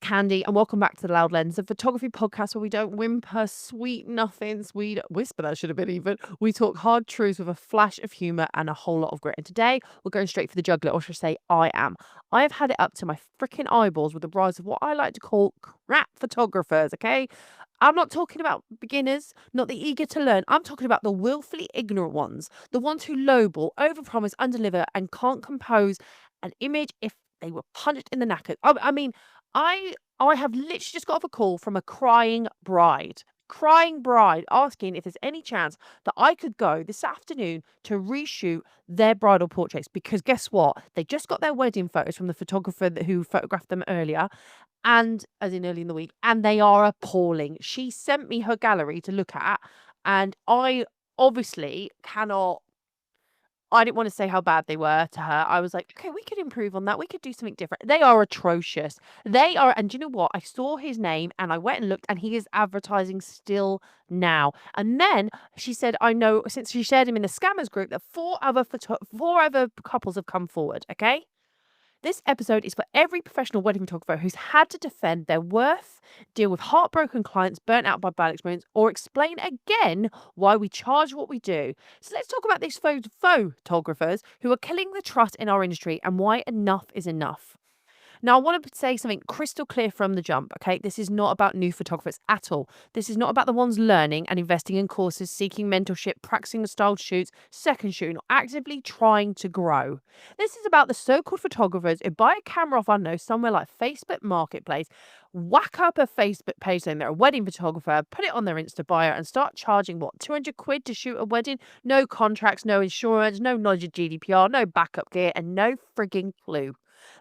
Khandie, and welcome back to the Loud Lens, a photography podcast where we don't whimper sweet nothings. We don't whisper, that should have been even. We talk hard truths with a flash of humour and a whole lot of grit. And today, we're going straight for the jugular, or should I say, I am. I have had it up to my freaking eyeballs with the rise of what I like to call crap photographers, okay? I'm not talking about beginners, not the eager to learn. I'm talking about the willfully ignorant ones, the ones who lowball, overpromise, underdeliver, and can't compose an image if they were punched in the knackers. I have literally just got off a call from a crying bride asking if there's any chance that I could go this afternoon to reshoot their bridal portraits, because guess what? They just got their wedding photos from the photographer who photographed them earlier, and as in early in the week, and they are appalling. She sent me her gallery to look at, and I obviously cannot. I didn't want to say how bad they were to her. I was like, okay, we could improve on that. We could do something different. They are atrocious. They are, and do you know what? I saw his name and I went and looked, and he is advertising still now. And then she said, I know, since she shared him in the scammers group, that four other couples have come forward. Okay. This episode is for every professional wedding photographer who's had to defend their worth, deal with heartbroken clients burnt out by bad experience, or explain again why we charge what we do. So let's talk about these photographers who are killing the trust in our industry and why enough is enough. Now, I want to say something crystal clear from the jump, okay? This is not about new photographers at all. This is not about the ones learning and investing in courses, seeking mentorship, practicing the styled shoots, second shooting, or actively trying to grow. This is about the so-called photographers who buy a camera off, I don't know, somewhere like Facebook Marketplace, whack up a Facebook page saying they're a wedding photographer, put it on their Insta bio, and start charging, what, 200 quid to shoot a wedding? No contracts, no insurance, no knowledge of GDPR, no backup gear, and no frigging clue.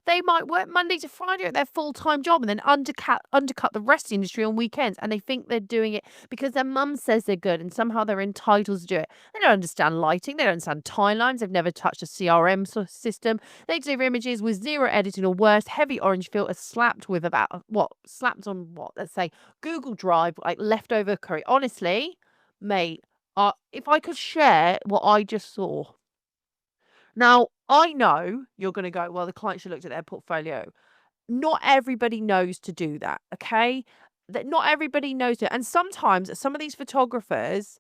They might work Monday to Friday at their full-time job and then undercut the rest of the industry on weekends, and they think they're doing it because their mum says they're good and somehow they're entitled to do it. They don't understand lighting, they don't understand timelines, they've never touched a CRM system. They deliver images with zero editing or worse, heavy orange filter slapped with slapped on what? Let's say Google Drive, like leftover curry. Honestly, mate, if I could share what I just saw. Now, I know you're going to go, well, the client should look at their portfolio. Not everybody knows to do that, okay? That not everybody knows it. And sometimes some of these photographers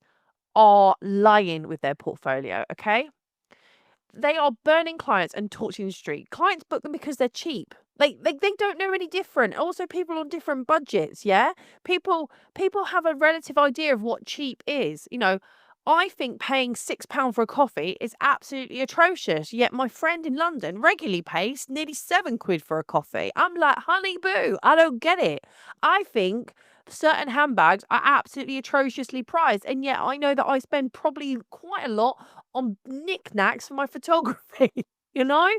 are lying with their portfolio, okay? They are burning clients and torching the street. Clients book them because they're cheap. They don't know any different. Also, people on different budgets, yeah? People have a relative idea of what cheap is. I think paying £6 for a coffee is absolutely atrocious. Yet my friend in London regularly pays nearly £7 for a coffee. I'm like, honey boo, I don't get it. I think certain handbags are absolutely atrociously priced, and yet I know that I spend probably quite a lot on knickknacks for my photography. You know,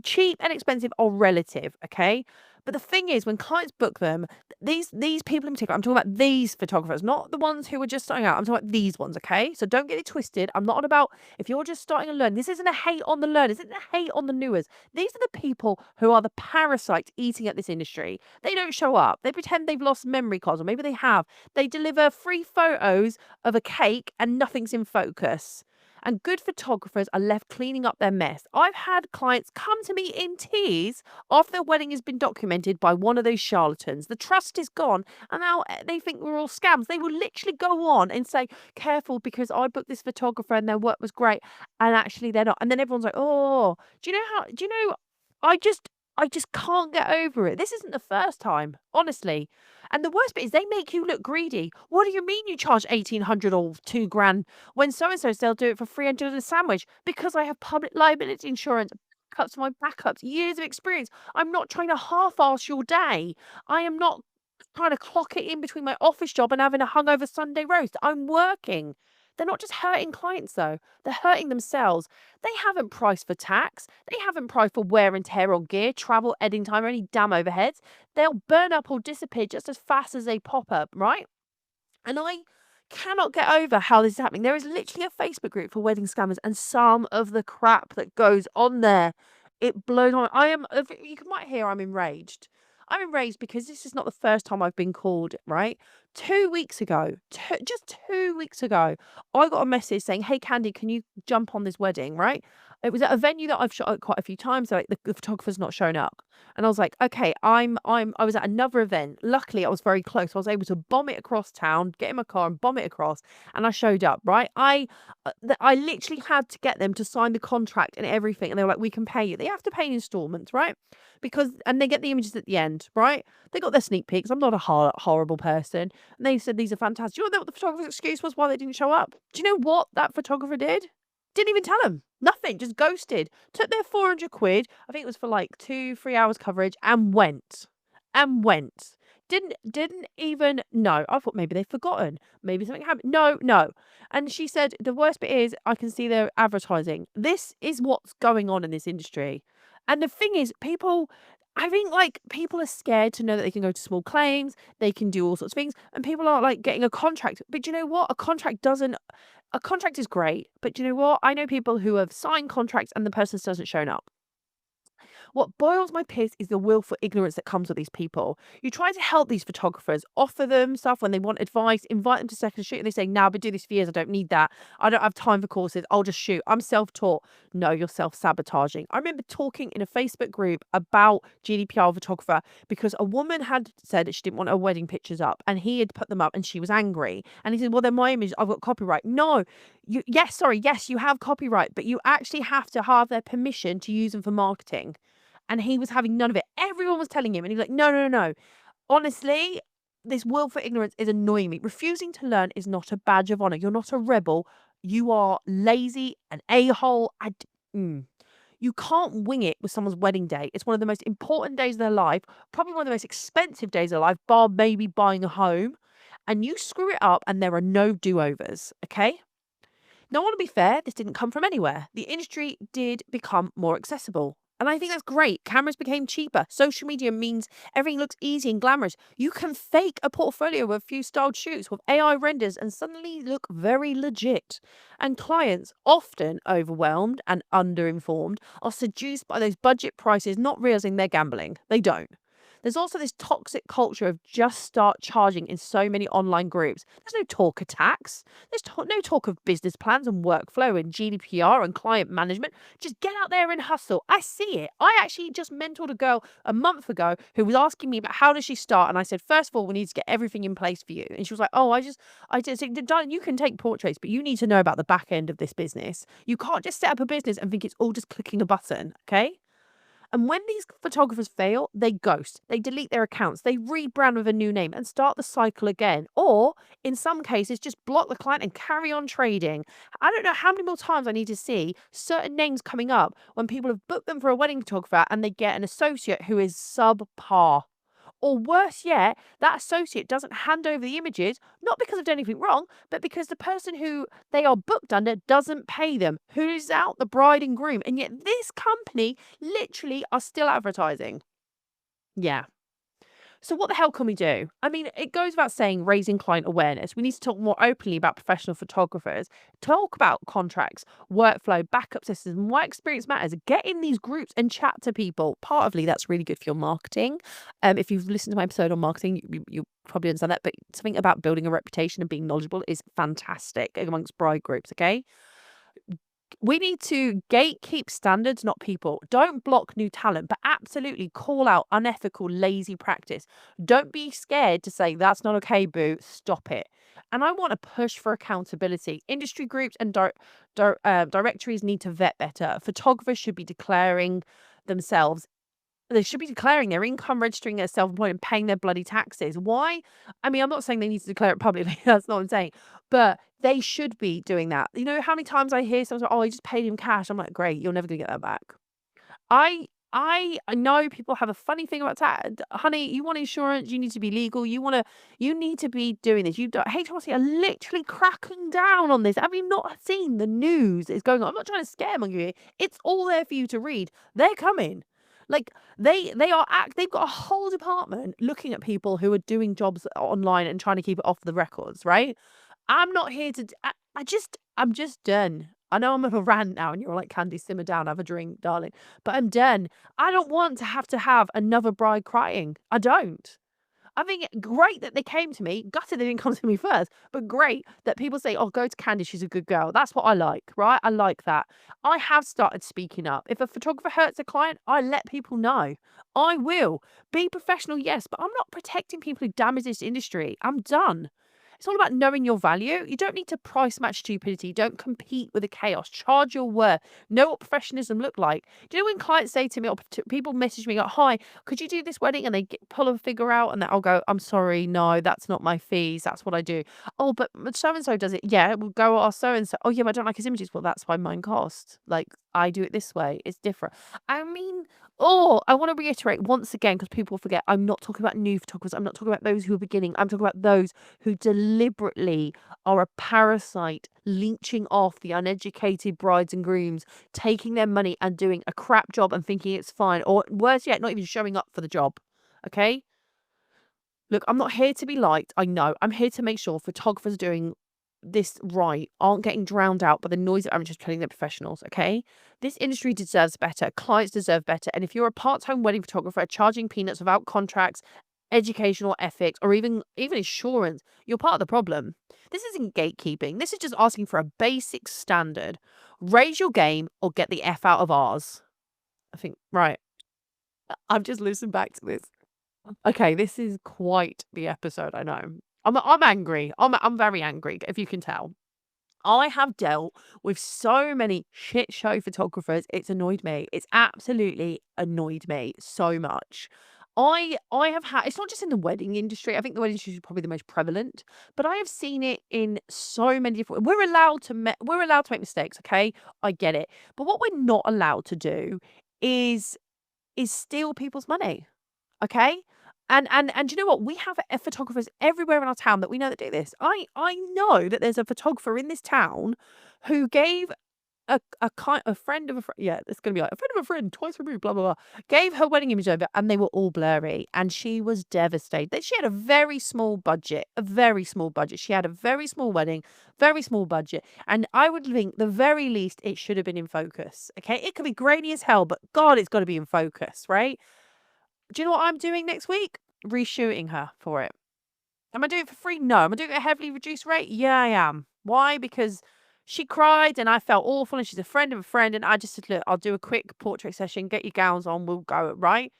cheap and expensive are relative, okay? But the thing is, when clients book them, these people in particular, I'm talking about these photographers, not the ones who are just starting out. I'm talking about these ones, okay? So don't get it twisted. I'm not on about if you're just starting to learn. This isn't a hate on the learners. This isn't a hate on the newers. These are the people who are the parasites eating at this industry. They don't show up. They pretend they've lost memory cards, or maybe they have. They deliver free photos of a cake and nothing's in focus. And good photographers are left cleaning up their mess. I've had clients come to me in tears after their wedding has been documented by one of those charlatans. The trust is gone, and now they think we're all scams. They will literally go on and say, careful, because I booked this photographer and their work was great, and actually they're not. And then everyone's like, oh, I just can't get over it. This isn't the first time, honestly. And the worst bit is they make you look greedy. What do you mean you charge 1,800 or 2 grand when so and so they'll do it for free and do a sandwich? Because I have public liability insurance, cuts my backups, years of experience. I'm not trying to half-ass your day. I am not trying to clock it in between my office job and having a hungover Sunday roast. I'm working. They're not just hurting clients though, they're hurting themselves. They haven't priced for tax, they haven't priced for wear and tear on gear, travel, editing time, or any damn overheads. They'll burn up or disappear just as fast as they pop up, right? And I cannot get over how this is happening. There is literally a Facebook group for wedding scammers, and some of the crap that goes on there, it blows my. You might hear I'm enraged. I'm enraged because this is not the first time I've been called, right? 2 weeks ago, just 2 weeks ago, I got a message saying, hey, Khandie, can you jump on this wedding, right? It was at a venue that I've shot at quite a few times, so, like, the photographer's not shown up, and I was like, "Okay, I was at another event." Luckily, I was very close. I was able to bomb it across town, get in my car and bomb it across, and I showed up, right? I literally had to get them to sign the contract and everything, and they were like, "We can pay you." They have to pay in installments, right? Because and they get the images at the end, right? They got their sneak peeks. I'm not a horrible person, and they said, "These are fantastic." Do you know what the photographer's excuse was why they didn't show up? Do you know what that photographer did? Didn't even tell them. Nothing, just ghosted. Took their 400 quid, I think it was for like 2, 3 hours coverage, and went. And went. Didn't even know. I thought maybe they'd forgotten. Maybe something happened. No, no. And she said, the worst bit is I can see their advertising. This is what's going on in this industry. And the thing is, I think like people are scared to know that they can go to small claims, they can do all sorts of things, and people are like getting a contract. But do you know what? A contract is great, but do you know what? I know people who have signed contracts and the person still hasn't shown up. What boils my piss is the willful ignorance that comes with these people. You try to help these photographers, offer them stuff when they want advice, invite them to second shoot, and they say, "No, I've been doing this for years. I don't need that. I don't have time for courses. I'll just shoot. I'm self-taught." No, you're self-sabotaging. I remember talking in a Facebook group about GDPR photographer because a woman had said that she didn't want her wedding pictures up, and he had put them up, and she was angry. And he said, "Well, they're my image. I've got copyright." No, yes, you have copyright, but you actually have to have their permission to use them for marketing. And he was having none of it. Everyone was telling him, and he was like, "No, no, no, no. Honestly, this willful ignorance is annoying me. Refusing to learn is not a badge of honor. You're not a rebel. You are lazy, an a-hole. You can't wing it with someone's wedding day. It's one of the most important days of their life, probably one of the most expensive days of their life, bar maybe buying a home. And you screw it up, and there are no do-overs, okay? Now, I want to be fair, this didn't come from anywhere. The industry did become more accessible. And I think that's great. Cameras became cheaper. Social media means everything looks easy and glamorous. You can fake a portfolio with a few styled shoots with AI renders and suddenly look very legit. And clients, often overwhelmed and underinformed, are seduced by those budget prices, not realizing they're gambling. They don't. There's also this toxic culture of just start charging in so many online groups. There's no talk of tax. No talk of business plans and workflow and GDPR and client management. Just get out there and hustle. I see it. I actually just mentored a girl a month ago who was asking me about how does she start. And I said, first of all, we need to get everything in place for you. And she was like, oh, I just said, darling, you can take portraits, but you need to know about the back end of this business. You can't just set up a business and think it's all just clicking a button. Okay. And when these photographers fail, they ghost, they delete their accounts, they rebrand with a new name and start the cycle again. Or in some cases, just block the client and carry on trading. I don't know how many more times I need to see certain names coming up when people have booked them for a wedding photographer and they get an associate who is subpar. Or worse yet, that associate doesn't hand over the images, not because they've done anything wrong, but because the person who they are booked under doesn't pay them. Who's out? The bride and groom. And yet this company literally are still advertising. Yeah. So what the hell can we do? I mean, it goes without saying raising client awareness. We need to talk more openly about professional photographers, talk about contracts, workflow, backup systems, and why experience matters. Get in these groups and chat to people. Partly that's really good for your marketing. If you've listened to my episode on marketing, you probably understand that. But something about building a reputation and being knowledgeable is fantastic amongst bride groups, okay? We need to gatekeep standards, not people. Don't block new talent, but absolutely call out unethical, lazy practice. Don't be scared to say, that's not okay, boo. Stop it. And I want to push for accountability. Industry groups and directories need to vet better. Photographers should be declaring themselves. They should be declaring their income, registering their self-employed and paying their bloody taxes. Why? I mean, I'm not saying they need to declare it publicly. That's not what I'm saying. But they should be doing that. You know how many times I hear someone say, "Oh, I just paid him cash." I'm like, great, you're never gonna get that back. I know people have a funny thing about that. Honey, you want insurance, you need to be legal. You need to be doing this. You don't HMRC are literally cracking down on this. Have you not seen the news is going on? I'm not trying to scaremonger you. It's all there for you to read. They're coming. Like they've got a whole department looking at people who are doing jobs online and trying to keep it off the records, right? I'm not here to I'm just done. I know I'm on a rant now and you're like, "Khandie, simmer down, have a drink, darling." But I'm done. I don't want to have another bride crying. I don't. I think great that they came to me. Gutted they didn't come to me first, but great that people say, "Oh, go to Khandie, she's a good girl." That's what I like, right? I like that. I have started speaking up. If a photographer hurts a client, I let people know. I will. Be professional, yes, but I'm not protecting people who damage this industry. I'm done. It's all about knowing your value. You don't need to price match stupidity. Don't compete with the chaos. Charge your worth. Know what professionalism look like. Do you know when clients say to me, or people message me, like, "Hi, could you do this wedding?" And they pull a figure out, and then I'll go, "I'm sorry, no, that's not my fees. That's what I do." "Oh, but so and so does it." "Yeah, we'll go ask so and so." "Oh, yeah, but I don't like his images." "Well, that's why mine cost. Like, I do it this way. It's different." I mean, oh, I want to reiterate once again because people forget. I'm not talking about new photographers. I'm not talking about those who are beginning. I'm talking about those who deliberately are a parasite, leeching off the uneducated brides and grooms, taking their money and doing a crap job and thinking it's fine, or worse yet, not even showing up for the job. Okay? Look, I'm not here to be liked. I know. I'm here to make sure photographers doing this right aren't getting drowned out by the noise of amateurs killing their professionals. Okay? This industry deserves better. Clients deserve better. And if you're a part-time wedding photographer charging peanuts without contracts, educational ethics, or even insurance, you're part of the problem. This isn't gatekeeping. This is just asking for a basic standard. Raise your game or get the F out of ours. I think, right. I've just listened back to this. Okay, this is quite the episode, I know. I'm angry. I'm very angry, if you can tell. I have dealt with so many shit show photographers. It's annoyed me. It's absolutely annoyed me so much. I have had, it's not just in the wedding industry. I think the wedding industry is probably the most prevalent, but I have seen it in so many different. We're allowed to make mistakes, okay? I get it. But what we're not allowed to do is steal people's money. Okay? And do you know what? We have photographers everywhere in our town that we know that do this. I know that there's a photographer in this town who gave a friend of a friend, yeah, it's gonna be like a friend of a friend, twice removed, blah blah blah. Gave her wedding image over, and they were all blurry, and she was devastated. That she had a very small budget, a very small budget. She had a very small wedding, very small budget, and I would think the very least it should have been in focus. Okay, it could be grainy as hell, but God, it's got to be in focus, right? Do you know what I'm doing next week? Reshooting her for it. Am I doing it for free? No. Am I doing it at a heavily reduced rate? Yeah, I am. Why? Because she cried and I felt awful and she's a friend of a friend. And I just said, look, I'll do a quick portrait session, get your gowns on, we'll go, right?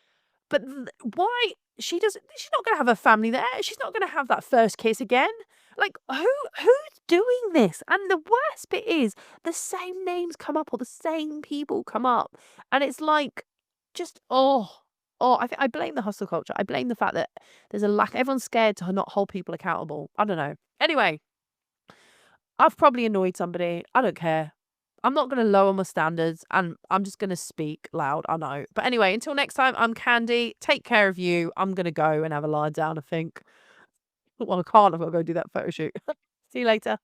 But why? She's not going to have her family there. She's not going to have that first kiss again. Like, who's doing this? And the worst bit is the same names come up or the same people come up. And it's like, just, I blame the hustle culture. I blame the fact that there's a lack, everyone's scared to not hold people accountable. I don't know. Anyway, I've probably annoyed somebody. I don't care. I'm not going to lower my standards and I'm just going to speak loud. I know. But anyway, until next time, I'm Khandie. Take care of you. I'm going to go and have a lie down, I think. Well, I can't. I've got to go do that photo shoot. See you later.